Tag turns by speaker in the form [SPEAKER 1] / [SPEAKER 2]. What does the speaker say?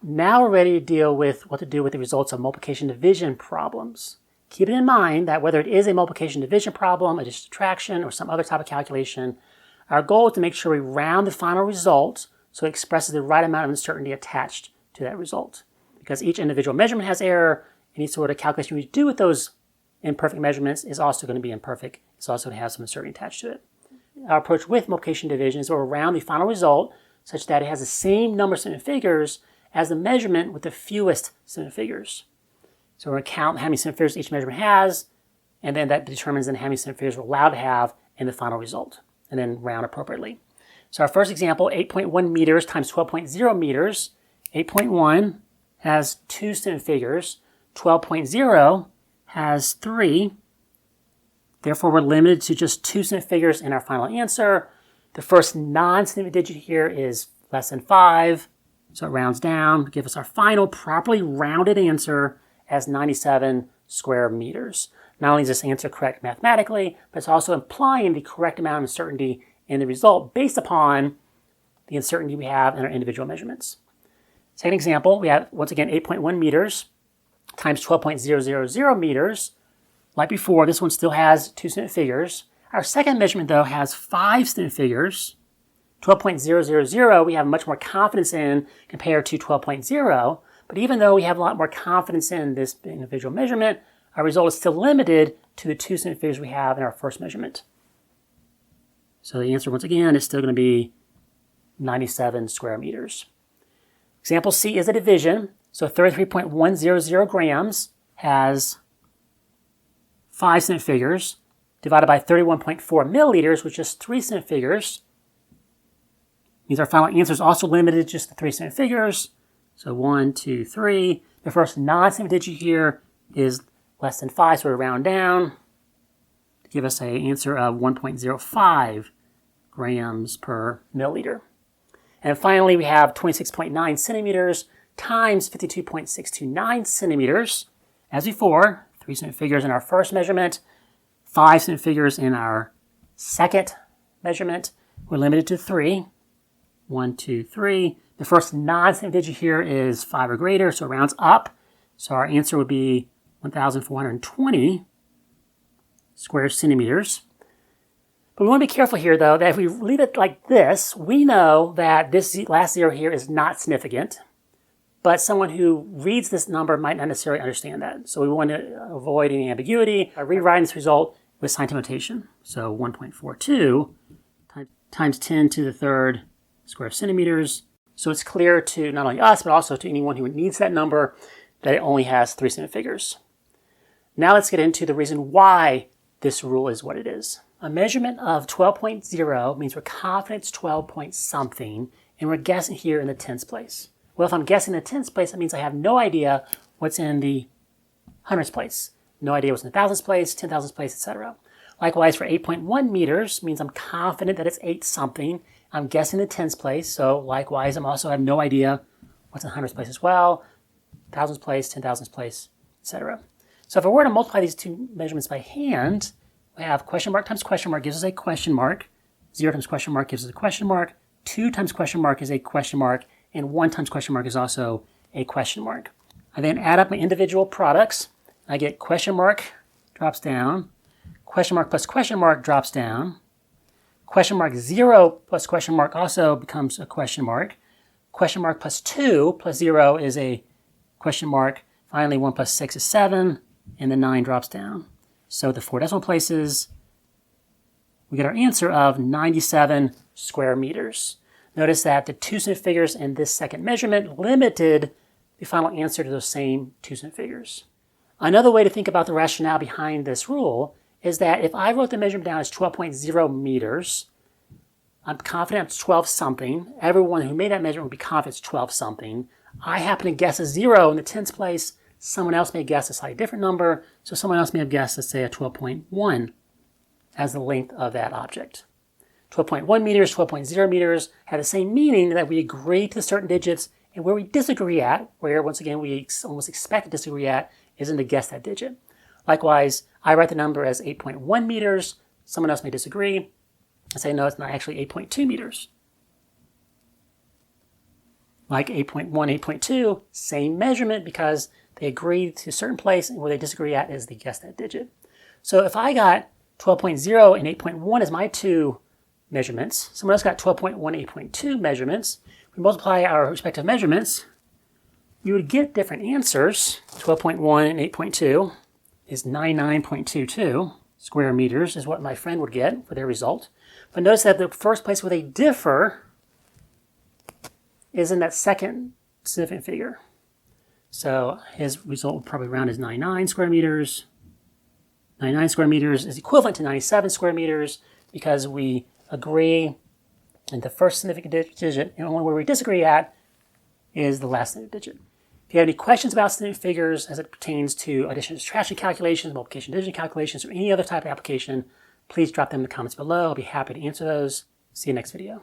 [SPEAKER 1] Now we're ready to deal with what to do with the results of multiplication division problems. Keeping in mind that whether it is a multiplication division problem, a subtraction, or some other type of calculation, our goal is to make sure we round the final result so it expresses the right amount of uncertainty attached to that result. Because each individual measurement has error, any sort of calculation we do with those imperfect measurements is also going to be imperfect. It's also going to have some uncertainty attached to it. Our approach with multiplication division is to round the final result such that it has the same number of significant figures as the measurement with the fewest significant figures. So we're going to count how many significant figures each measurement has, and then that determines then how many significant figures we're allowed to have in the final result, and then round appropriately. So our first example, 8.1 meters times 12.0 meters. 8.1 has 2 significant figures. 12.0 has 3. Therefore, we're limited to just 2 significant figures in our final answer. The first non-significant digit here is less than 5, so it rounds down to give us our final properly rounded answer as 97 square meters. Not only is this answer correct mathematically, but it's also implying the correct amount of uncertainty in the result based upon the uncertainty we have in our individual measurements. Second example, we have, once again, 8.1 meters times 12.000 meters. Like before, this one still has 2 significant figures. Our second measurement, though, has 5 significant figures. 12.000 we have much more confidence in compared to 12.0. But even though we have a lot more confidence in this individual measurement, our result is still limited to the 2 significant figures we have in our first measurement. So the answer, once again, is still going to be 97 square meters. Example C is a division. So 33.100 grams has 5 significant figures, divided by 31.4 milliliters, which is 3 significant figures. Means our final answer is also limited to just the 3 significant figures. So 1, 2, 3. The first non-significant digit here is less than 5, so we round down to give us an answer of 1.05 grams per milliliter. And finally, we have 26.9 centimeters times 52.629 centimeters. As before, 3 significant figures in our first measurement, 5 significant figures in our second measurement. We're limited to 3. 1, 2, 3. The first non-significant digit here is 5 or greater, so it rounds up. So our answer would be 1,420 square centimeters. But we want to be careful here, though, that if we leave it like this, we know that this last zero here is not significant. But someone who reads this number might not necessarily understand that. So we want to avoid any ambiguity by rewriting this result with scientific notation. So 1.42 times 10 to the third square centimeters. So it's clear to not only us, but also to anyone who needs that number that it only has 3 significant figures. Now let's get into the reason why this rule is what it is. A measurement of 12.0 means we're confident it's 12 point something, and we're guessing here in the tens place. Well, if I'm guessing in the tens place, that means I have no idea what's in the hundreds place. No idea what's in the thousands place, 10,000s place, etc. Likewise, for 8.1 meters means I'm confident that it's 8 something. I'm guessing the tens place, so likewise, I'm also have no idea what's in hundreds place as well, thousands place, 10,000s place, etc. So if I were to multiply these two measurements by hand, we have question mark times question mark gives us a question mark. 0 times question mark gives us a question mark. 2 times question mark is a question mark. And 1 times question mark is also a question mark. I then add up my individual products. I get question mark drops down. Question mark plus question mark drops down. Question mark 0 plus question mark also becomes a question mark. Question mark plus 2 plus 0 is a question mark. Finally, 1 plus 6 is 7, and the 9 drops down. So the 4 decimal places, we get our answer of 97 square meters. Notice that the 2 significant figures in this second measurement limited the final answer to those same 2 significant figures. Another way to think about the rationale behind this rule is that if I wrote the measurement down as 12.0 meters, I'm confident it's 12 something. Everyone who made that measurement would be confident it's 12 something. I happen to guess a 0 in the tens place. Someone else may guess a slightly different number. So someone else may have guessed, let's say, a 12.1 as the length of that object. 12.1 meters, 12.0 meters have the same meaning, that we agree to certain digits, and where we disagree at, where once again we almost expect to disagree at, isn't to guess that digit. Likewise, I write the number as 8.1 meters. Someone else may disagree and say, no, it's not actually 8.2 meters. Like 8.1, 8.2, same measurement because they agreed to a certain place, and where they disagree at is they guessed that digit. So if I got 12.0 and 8.1 as my two measurements, someone else got 12.1, 8.2 measurements, we multiply our respective measurements, you would get different answers. 12.1 and 8.2 is 99.22 square meters is what my friend would get for their result. But notice that the first place where they differ is in that second significant figure. So his result would probably round as 99 square meters. 99 square meters is equivalent to 97 square meters because we agree in the first significant digit, and the one where we disagree at is the last significant digit. If you have any questions about significant figures as it pertains to addition and subtraction calculations, multiplication and division calculations, or any other type of application, please drop them in the comments below. I'll be happy to answer those. See you next video.